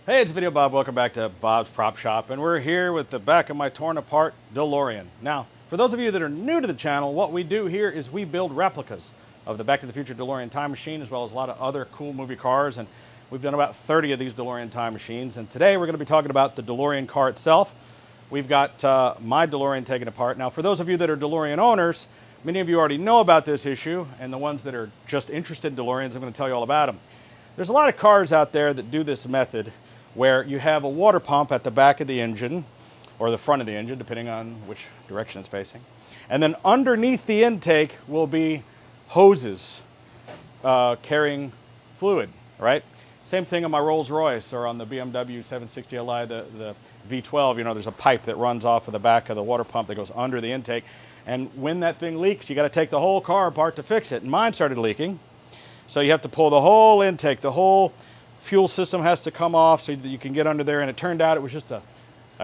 Hey, it's Videobob. Welcome back to Bob's Prop Shop, and we're here with the back of my torn apart DeLorean. Now, for those of you that are new to the channel, what we do here is we build replicas of the Back to the Future DeLorean Time Machine, as well as a lot of other cool movie cars, and we've done about 30 of these DeLorean Time Machines, and today we're going to be talking about the DeLorean car itself. We've got my DeLorean taken apart. Now, for those of you that are DeLorean owners, many of you already know about this issue, and the ones that are just interested in DeLoreans, I'm going to tell you all about them. There's a lot of cars out there that do this method, where you have a water pump at the back of the engine, or the front of the engine, depending on which direction it's facing. And then underneath the intake will be hoses carrying fluid, right? Same thing on my Rolls Royce or on the BMW 760 Li, the V12, you know, there's a pipe that runs off of the back of the water pump that goes under the intake. And when that thing leaks, you got to take the whole car apart to fix it. And mine started leaking. So you have to pull the whole intake, the whole fuel system has to come off so that you can get under there, and it turned out it was just a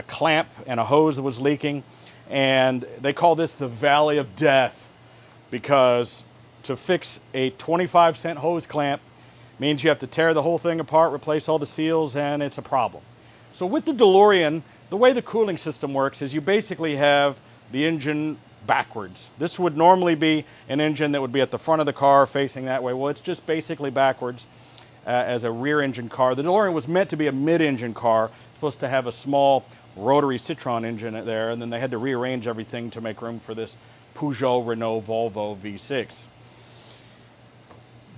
clamp and a hose that was leaking, and they call this the Valley of Death, because to fix a 25-cent hose clamp means you have to tear the whole thing apart, replace all the seals, and it's a problem. So with the DeLorean, the way the cooling system works is you basically have the engine backwards. This would normally be an engine that would be at the front of the car facing that way. Well, it's just basically backwards. As a rear engine car. The DeLorean was meant to be a mid-engine car, supposed to have a small rotary Citroen engine there, and then they had to rearrange everything to make room for this Peugeot, Renault, Volvo V6.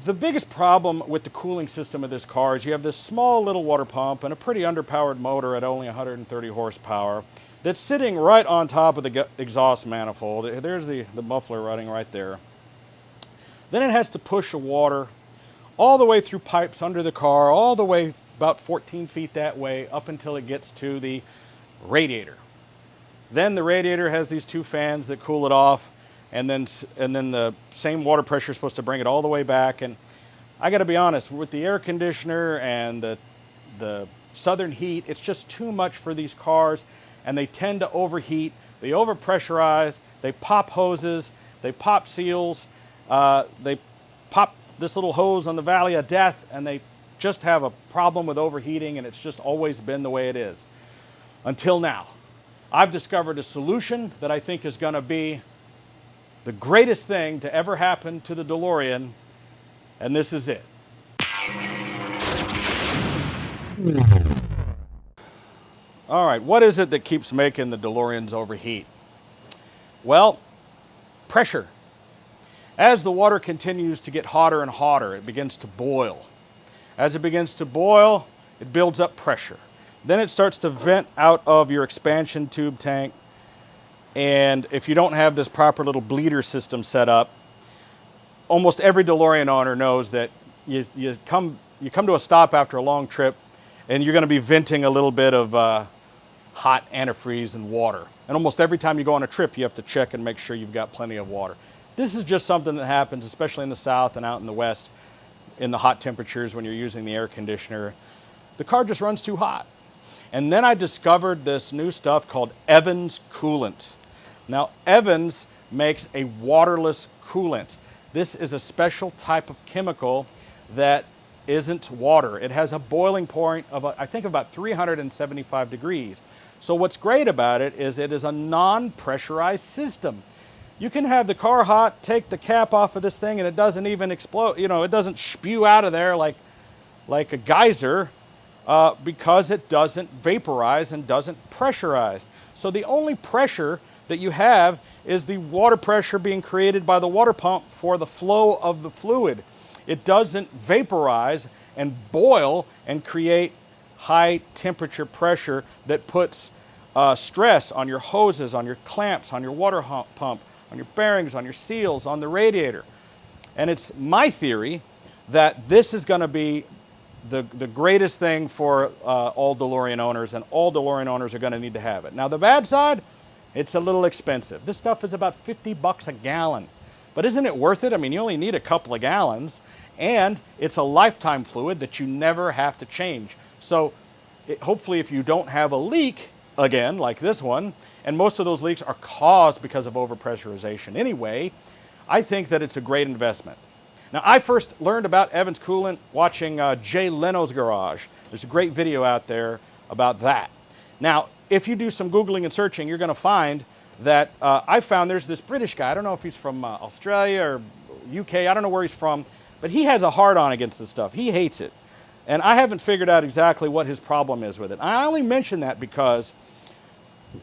The biggest problem with the cooling system of this car is you have this small little water pump and a pretty underpowered motor at only 130 horsepower that's sitting right on top of the exhaust manifold. There's the muffler running right there. Then it has to push the water all the way through pipes under the car, all the way about 14 feet that way, up until it gets to the radiator. Then the radiator has these two fans that cool it off, and then the same water pressure is supposed to bring it all the way back. And I got to be honest, with the air conditioner and the southern heat, it's just too much for these cars, and they tend to overheat. They overpressurize, they pop hoses, they pop seals, they pop this little hose on the Valley of Death, and they just have a problem with overheating, and it's just always been the way it is. Until now. I've discovered a solution that I think is going to be the greatest thing to ever happen to the DeLorean, and this is it. All right, what is it that keeps making the DeLoreans overheat? Well, pressure. As the water continues to get hotter and hotter, it begins to boil. As it begins to boil, it builds up pressure. Then it starts to vent out of your expansion tube tank. And if you don't have this proper little bleeder system set up, almost every DeLorean owner knows that you come to a stop after a long trip, and you're going to be venting a little bit of hot antifreeze and water. And almost every time you go on a trip, you have to check and make sure you've got plenty of water. This is just something that happens, especially in the South and out in the West, in the hot temperatures when you're using the air conditioner. The car just runs too hot. And then I discovered this new stuff called Evans Coolant. Now, Evans makes a waterless coolant. This is a special type of chemical that isn't water. It has a boiling point of, I think, about 375 degrees. So what's great about it is a non-pressurized system. You can have the car hot, take the cap off of this thing, and it doesn't even explode. You know, it doesn't spew out of there like a geyser because it doesn't vaporize and doesn't pressurize. So the only pressure that you have is the water pressure being created by the water pump for the flow of the fluid. It doesn't vaporize and boil and create high temperature pressure that puts stress on your hoses, on your clamps, on your water pump, on your bearings, on your seals, on the radiator. And it's my theory that this is going to be the greatest thing for all DeLorean owners, and all DeLorean owners are going to need to have it. Now, the bad side, it's a little expensive. This stuff is about 50 bucks a gallon. But isn't it worth it? I mean, you only need a couple of gallons, and it's a lifetime fluid that you never have to change. So hopefully if you don't have a leak, again, like this one, and most of those leaks are caused because of overpressurization anyway, I think that it's a great investment. Now, I first learned about Evans Coolant watching Jay Leno's Garage. There's a great video out there about that. Now, if you do some Googling and searching, you're going to find that I found there's this British guy. I don't know if he's from Australia or UK. I don't know where he's from, but he has a hard-on against this stuff. He hates it. And I haven't figured out exactly what his problem is with it. I only mention that because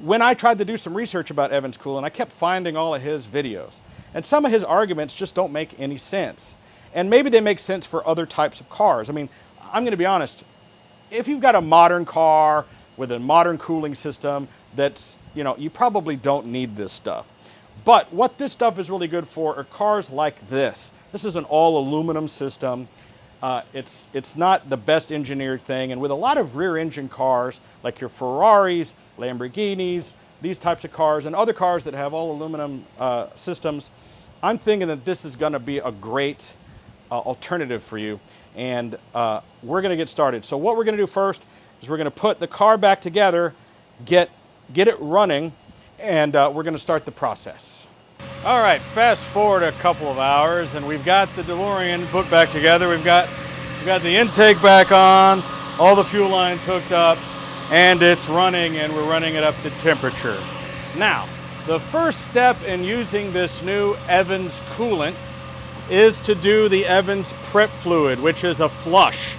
when I tried to do some research about Evans Coolant, I kept finding all of his videos. And some of his arguments just don't make any sense. And maybe they make sense for other types of cars. I mean, I'm going to be honest. If you've got a modern car with a modern cooling system, that's, you know, you probably don't need this stuff. But what this stuff is really good for are cars like this. This is an all aluminum system. It's not the best engineered thing, and with a lot of rear engine cars like your Ferraris, Lamborghinis, these types of cars, and other cars that have all aluminum systems, I'm thinking that this is going to be a great alternative for you, and we're going to get started. So what we're going to do first is we're going to put the car back together, get it running, and we're going to start the process. All right, fast forward a couple of hours, and we've got the DeLorean put back together. We've got the intake back on, all the fuel lines hooked up, and it's running, and we're running it up to temperature. Now, the first step in using this new Evans coolant is to do the Evans prep fluid, which is a flush.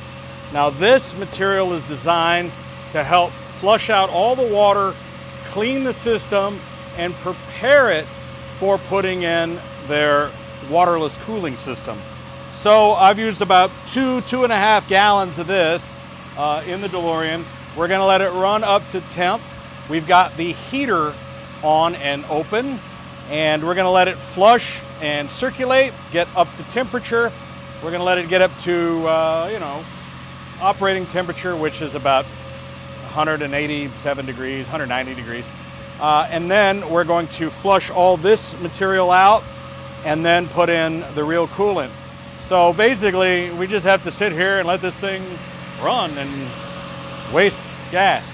Now, this material is designed to help flush out all the water, clean the system, and prepare it for putting in their waterless cooling system. So I've used about 2.5 gallons of this in the DeLorean. We're going to let it run up to temp. We've got the heater on and open, and we're going to let it flush and circulate, get up to temperature. We're going to let it get up to, you know, operating temperature, which is about 187 degrees, 190 degrees. And then we're going to flush all this material out and then put in the real coolant. So basically, we just have to sit here and let this thing run and waste gas.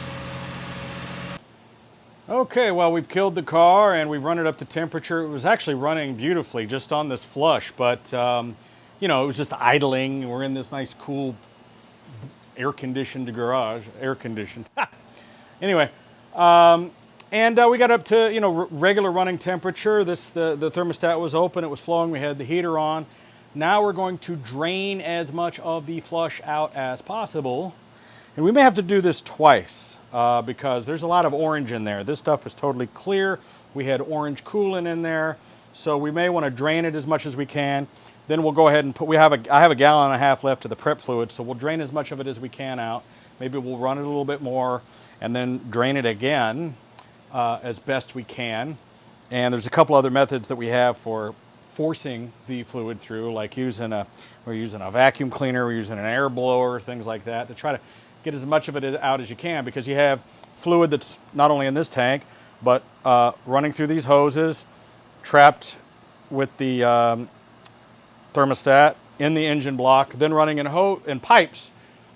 Okay, well, we've killed the car and we've run it up to temperature. It was actually running beautifully just on this flush, but you know, it was just idling. We're in this nice, cool, air-conditioned garage. Air-conditioned. Anyway. And we got up to, you know, regular running temperature. The thermostat was open, it was flowing, we had the heater on. Now we're going to drain as much of the flush out as possible. And we may have to do this twice because there's a lot of orange in there. This stuff is totally clear. We had orange coolant in there. So we may want to drain it as much as we can. Then we'll go ahead and I have a gallon and a half left of the prep fluid, so we'll drain as much of it as we can out. Maybe we'll run it a little bit more and then drain it again. As best we can. And there's a couple other methods that we have for forcing the fluid through, like we're using a vacuum cleaner, we're using an air blower, things like that, to try to get as much of it out as you can, because you have fluid that's not only in this tank, but running through these hoses, trapped with the thermostat in the engine block, then running in pipes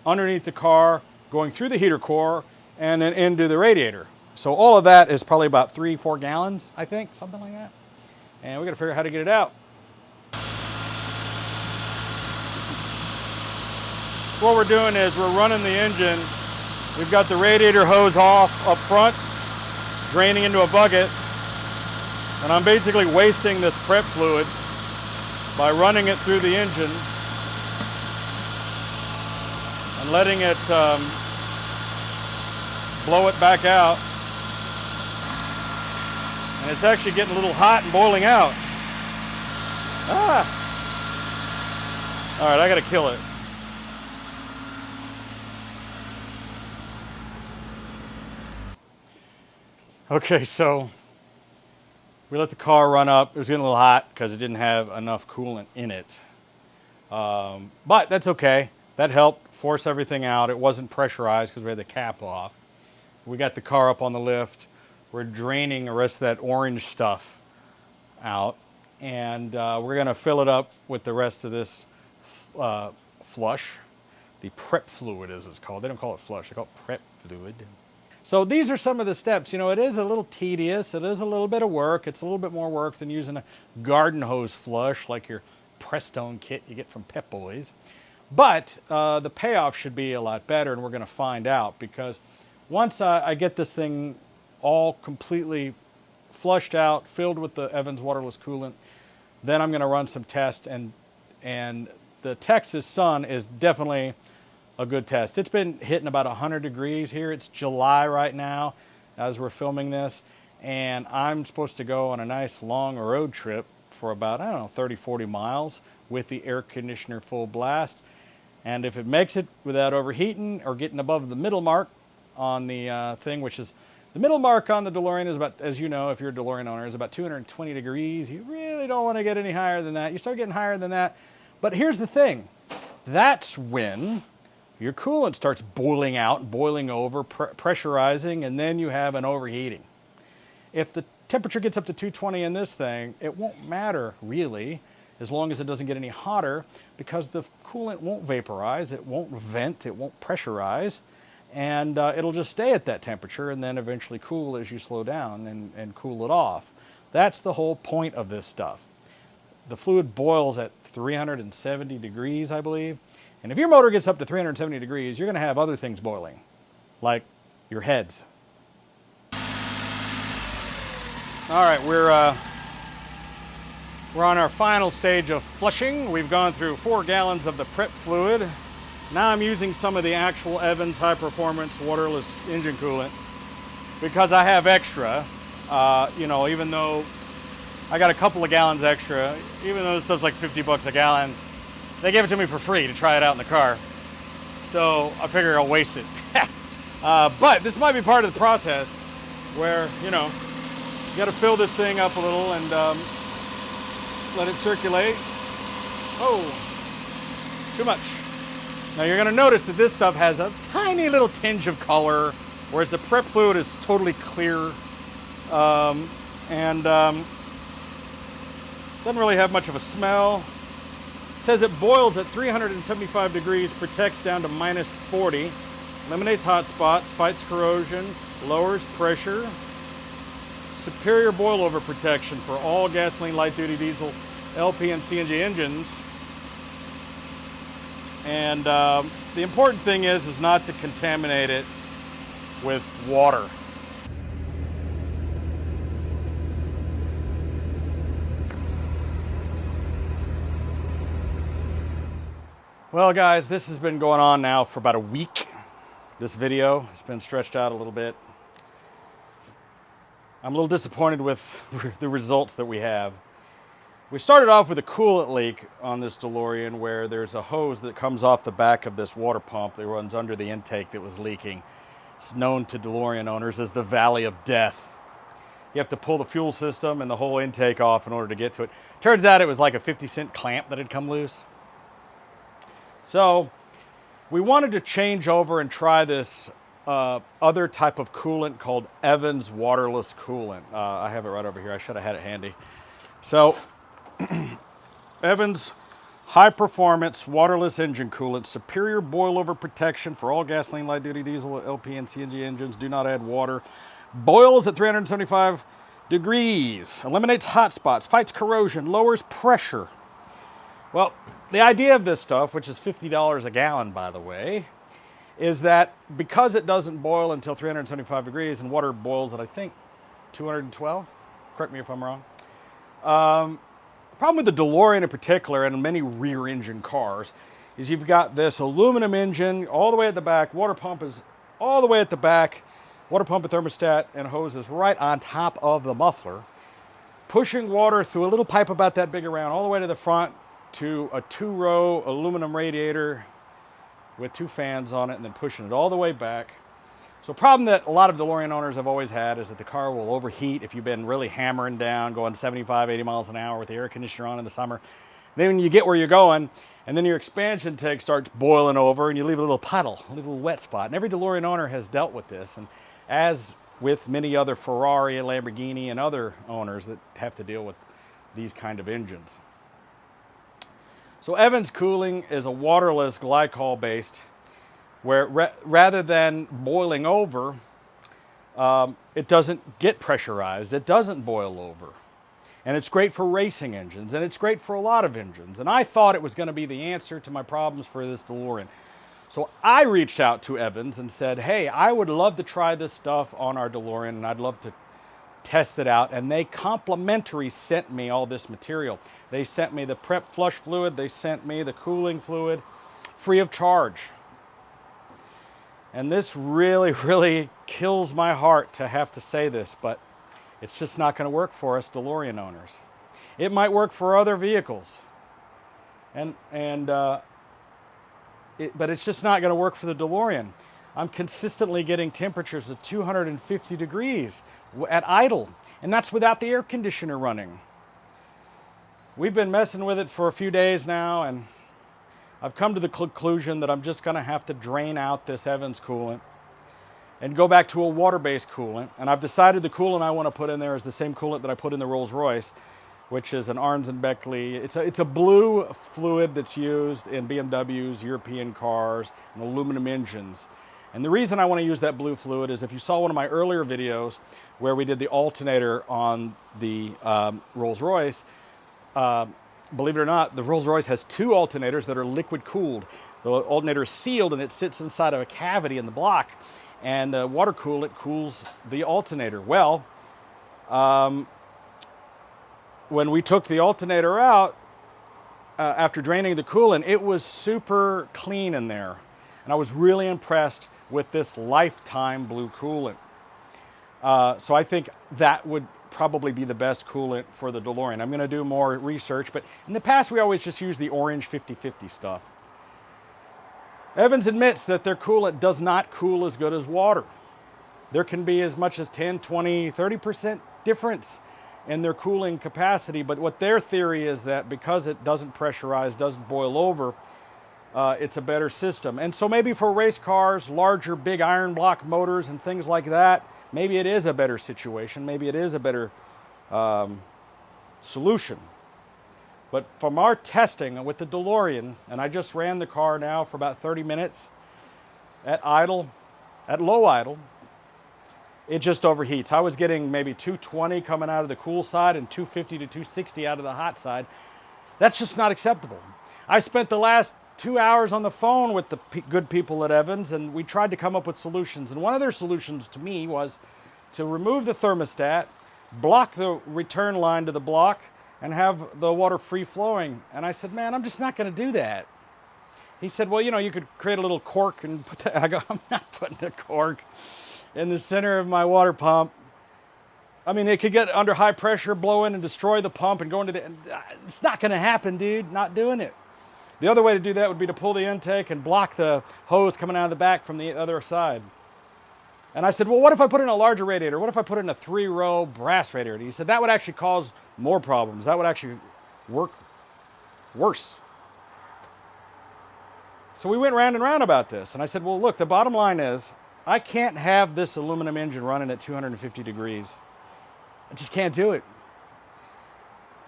underneath the car, going through the heater core, and then into the radiator. So all of that is probably about 3-4 gallons, I think, something like that. And we got to figure out how to get it out. What we're doing is we're running the engine. We've got the radiator hose off up front, draining into a bucket. And I'm basically wasting this prep fluid by running it through the engine and letting it blow it back out. And it's actually getting a little hot and boiling out. Ah! All right, I gotta kill it. Okay, so we let the car run up. It was getting a little hot because it didn't have enough coolant in it. But that's okay. That helped force everything out. It wasn't pressurized because we had the cap off. We got the car up on the lift. We're draining the rest of that orange stuff out, and we're going to fill it up with the rest of this flush. The prep fluid, as it's called. They don't call it flush, they call it prep fluid. So these are some of the steps. You know, it is a little tedious. It is a little bit of work. It's a little bit more work than using a garden hose flush like your Prestone kit you get from Pep Boys. But the payoff should be a lot better, and we're going to find out, because once I get this thing all completely flushed out, filled with the Evans Waterless Coolant, then I'm going to run some tests, and the Texas sun is definitely a good test. It's been hitting about 100 degrees here. It's July right now as we're filming this, and I'm supposed to go on a nice long road trip for about, I don't know, 30, 40 miles with the air conditioner full blast. And if it makes it without overheating or getting above the middle mark on the thing, which is the middle mark on the DeLorean is about, as you know, if you're a DeLorean owner, is about 220 degrees. You really don't want to get any higher than that. You start getting higher than that. But here's the thing. That's when your coolant starts boiling out, boiling over, pressurizing, and then you have an overheating. If the temperature gets up to 220 in this thing, it won't matter really, as long as it doesn't get any hotter, because the coolant won't vaporize, it won't vent, it won't pressurize, and it'll just stay at that temperature and then eventually cool as you slow down and cool it off. That's the whole point of this stuff. The fluid boils at 370 degrees, I believe, and if your motor gets up to 370 degrees, you're going to have other things boiling, like your heads. All right, we're on our final stage of flushing. We've gone through 4 gallons of the prep fluid. Now I'm using some of the actual Evans high performance waterless engine coolant because I have extra. You know, even though I got a couple of gallons extra, even though this stuff's like 50 bucks a gallon, they gave it to me for free to try it out in the car. So I figure I'll waste it. But this might be part of the process where, you know, you got to fill this thing up a little and let it circulate. Oh, too much. Now you're going to notice that this stuff has a tiny little tinge of color, whereas the prep fluid is totally clear and doesn't really have much of a smell. It says it boils at 375 degrees, protects down to -40, eliminates hot spots, fights corrosion, lowers pressure. Superior boilover protection for all gasoline, light-duty diesel, LP, and CNG engines. And the important thing is not to contaminate it with water. Well, guys, this has been going on now for about a week. This video has been stretched out a little bit. I'm a little disappointed with the results that we have. We started off with a coolant leak on this DeLorean where there's a hose that comes off the back of this water pump that runs under the intake that was leaking. It's known to DeLorean owners as the Valley of Death. You have to pull the fuel system and the whole intake off in order to get to it. Turns out it was like a 50-cent clamp that had come loose. So we wanted to change over and try this other type of coolant called Evans Waterless Coolant. I have it right over here. I should have had it handy. So Evans high performance waterless engine coolant, superior boilover protection for all gasoline, light duty diesel, LP, and CNG engines. Do not add water. Boils at 375 degrees. Eliminates hot spots, fights corrosion, lowers pressure. Well, the idea of this stuff, which is $50 a gallon, by the way, is that because it doesn't boil until 375 degrees and water boils at, I think, 212, correct me if I'm wrong. The problem with the DeLorean in particular, and many rear engine cars, is you've got this aluminum engine all the way at the back, water pump is all the way at the back, water pump and thermostat and hose is right on top of the muffler, pushing water through a little pipe about that big around all the way to the front to a 2-row aluminum radiator with 2 fans on it, and then pushing it all the way back. So a problem that a lot of DeLorean owners have always had is that the car will overheat if you've been really hammering down, going 75, 80 miles an hour with the air conditioner on in the summer. Then when you get where you're going, and then your expansion tank starts boiling over, and you leave a little puddle, a little wet spot. And every DeLorean owner has dealt with this, and as with many other Ferrari and Lamborghini and other owners that have to deal with these kind of engines. So Evans Cooling is a waterless glycol-based, where rather than boiling over, it doesn't get pressurized. It doesn't boil over. And it's great for racing engines, and it's great for a lot of engines. And I thought it was going to be the answer to my problems for this DeLorean. So I reached out to Evans and said, hey, I would love to try this stuff on our DeLorean, and I'd love to test it out. And they complimentary sent me all this material. They sent me the prep flush fluid, they sent me the cooling fluid, free of charge. And this really, really kills my heart to have to say this, but it's just not going to work for us DeLorean owners. It might work for other vehicles, but it's just not going to work for the DeLorean. I'm consistently getting temperatures of 250 degrees at idle, and that's without the air conditioner running. We've been messing with it for a few days now, and I've come to the conclusion that I'm just going to have to drain out this Evans coolant and go back to a water-based coolant. And I've decided the coolant I want to put in there is the same coolant that I put in the Rolls-Royce, which is an Arns and Beckley. It's a blue fluid that's used in BMWs, European cars, and aluminum engines. And the reason I want to use that blue fluid is if you saw one of my earlier videos where we did the alternator on the Rolls-Royce, believe it or not, the Rolls-Royce has two alternators that are liquid cooled. The alternator is sealed and it sits inside of a cavity in the block, and the water coolant cools the alternator. Well, when we took the alternator out, after draining the coolant, it was super clean in there. And I was really impressed with this lifetime blue coolant. So I think that would probably be the best coolant for the DeLorean. I'm going to do more research, but in the past we always just use the orange 50/50 stuff. Evans admits that their coolant does not cool as good as water. There can be as much as 10, 20, 30% difference in their cooling capacity, but what their theory is that because it doesn't pressurize, doesn't boil over, it's a better system. And so maybe for race cars, larger, big iron block motors and things like that, maybe it is a better situation. Maybe it is a better solution. But from our testing with the DeLorean, and I just ran the car now for about 30 minutes at idle, at low idle, it just overheats. I was getting maybe 220 coming out of the cool side and 250 to 260 out of the hot side. That's just not acceptable. I spent the last 2 hours on the phone with the good people at Evans, and we tried to come up with solutions. And one of their solutions to me was to remove the thermostat, block the return line to the block, and have the water free flowing. And I said, man, I'm just not going to do that. He said, well, you know, you could create a little cork and put that. I go, I'm not putting a cork in the center of my water pump. I mean, it could get under high pressure, blow in and destroy the pump and go into the, it's not going to happen, dude. Not doing it. The other way to do that would be to pull the intake and block the hose coming out of the back from the other side. And I said, well, what if I put in a larger radiator? What if I put in a 3-row brass radiator? He said, that would actually cause more problems. That would actually work worse. So we went round and round about this. And I said, well, look, the bottom line is I can't have this aluminum engine running at 250 degrees. I just can't do it.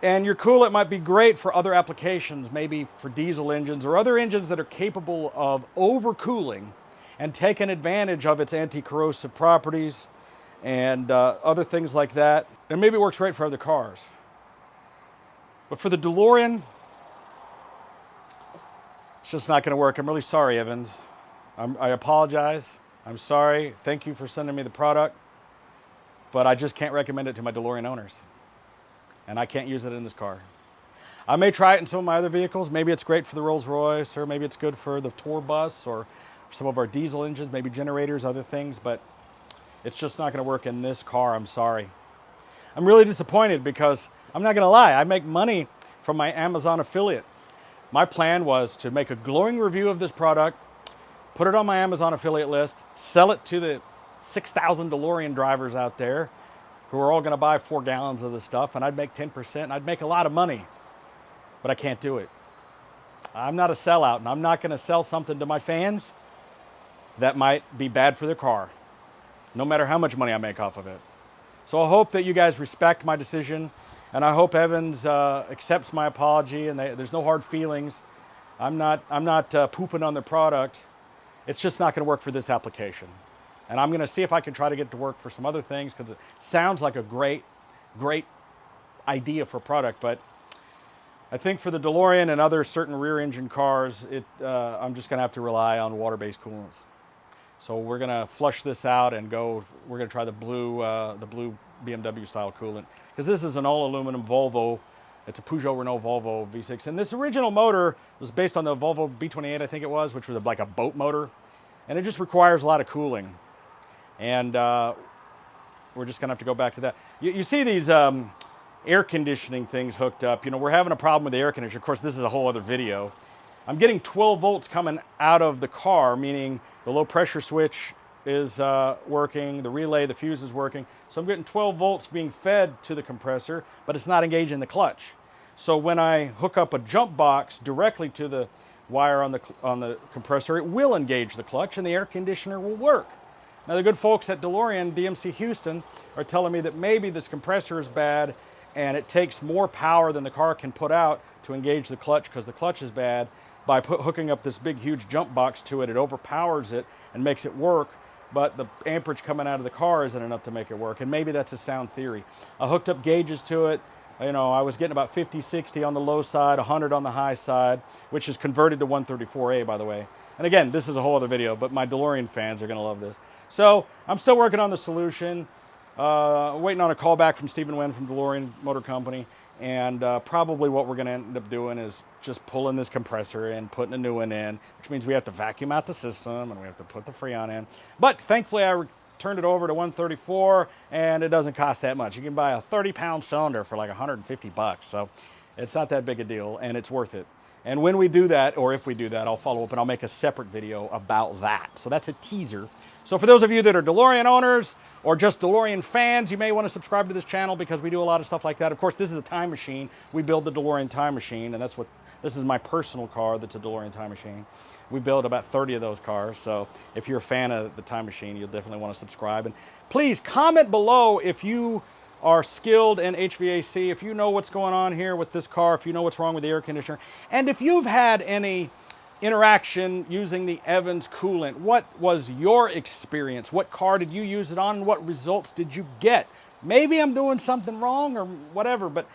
And your coolant might be great for other applications, maybe for diesel engines or other engines that are capable of overcooling and taking advantage of its anti-corrosive properties and other things like that. And maybe it works great for other cars. But for the DeLorean, it's just not going to work. I'm really sorry, Evans. I apologize. I'm sorry. Thank you for sending me the product. But I just can't recommend it to my DeLorean owners. And I can't use it in this car. I may try it in some of my other vehicles. Maybe it's great for the Rolls-Royce, or maybe it's good for the tour bus, or some of our diesel engines, maybe generators, other things, but it's just not going to work in this car. I'm sorry. I'm really disappointed because I'm not going to lie. I make money from my Amazon affiliate. My plan was to make a glowing review of this product, put it on my Amazon affiliate list, sell it to the 6,000 DeLorean drivers out there who are all going to buy 4 gallons of this stuff, and I'd make 10%, and I'd make a lot of money, but I can't do it. I'm not a sellout, and I'm not going to sell something to my fans that might be bad for their car, no matter how much money I make off of it. So I hope that you guys respect my decision, and I hope Evans accepts my apology, and there's no hard feelings. I'm not pooping on the product. It's just not going to work for this application. And I'm going to see if I can try to get it to work for some other things, because it sounds like a great idea for a product, but I think for the DeLorean and other certain rear engine cars, I'm just gonna have to rely on water-based coolants. So we're gonna flush this out and we're gonna try the blue BMW style coolant, because this is an all aluminum Volvo. It's a Peugeot Renault Volvo V6. And this original motor was based on the Volvo B28, I think it was, which was like a boat motor. And it just requires a lot of cooling. And we're just gonna have to go back to that. You see these air conditioning things hooked up. You know, we're having a problem with the air conditioner. Of course, this is a whole other video. I'm getting 12 volts coming out of the car, meaning the low pressure switch is working, the relay, the fuse is working. So I'm getting 12 volts being fed to the compressor, but it's not engaging the clutch. So when I hook up a jump box directly to the wire on the compressor, it will engage the clutch and the air conditioner will work. Now the good folks at DeLorean DMC Houston are telling me that maybe this compressor is bad and it takes more power than the car can put out to engage the clutch because the clutch is bad. By hooking up this big huge jump box to it, it overpowers it and makes it work, but the amperage coming out of the car isn't enough to make it work. And maybe that's a sound theory. I hooked up gauges to it. You know, I was getting about 50, 60 on the low side, 100 on the high side, which is converted to 134A, by the way. And again, this is a whole other video, but my DeLorean fans are gonna love this. So I'm still working on the solution. Waiting on a call back from Stephen Wen from DeLorean Motor Company. And probably what we're going to end up doing is just pulling this compressor and putting a new one in, which means we have to vacuum out the system and we have to put the Freon in. But thankfully, I turned it over to 134, and it doesn't cost that much. You can buy a 30-pound cylinder for like 150 bucks. So it's not that big a deal, and it's worth it. And when we do that, or if we do that, I'll follow up and I'll make a separate video about that. So that's a teaser. So for those of you that are DeLorean owners or just DeLorean fans, you may want to subscribe to this channel because we do a lot of stuff like that. Of course, this is a time machine. We build the DeLorean Time Machine, and this is my personal car that's a DeLorean Time Machine. We build about 30 of those cars. So if you're a fan of the Time Machine, you'll definitely want to subscribe. And please comment below if you are skilled in HVAC, if you know what's going on here with this car, if you know what's wrong with the air conditioner, and if you've had any interaction using the Evans coolant. What was your experience? What car did you use it on? What results did you get? Maybe I'm doing something wrong or whatever, but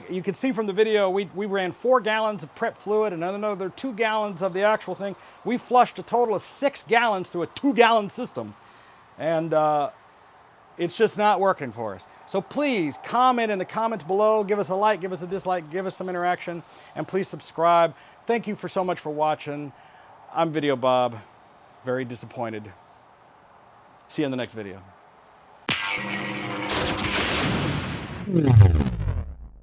you can see from the video, we ran 4 gallons of prep fluid and another 2 gallons of the actual thing. We flushed a total of 6 gallons through a 2-gallon system, and it's just not working for us. So please comment in the comments below, give us a like, give us a dislike, give us some interaction, and please subscribe. Thank you so much for watching. I'm Videobob, very disappointed. See you in the next video.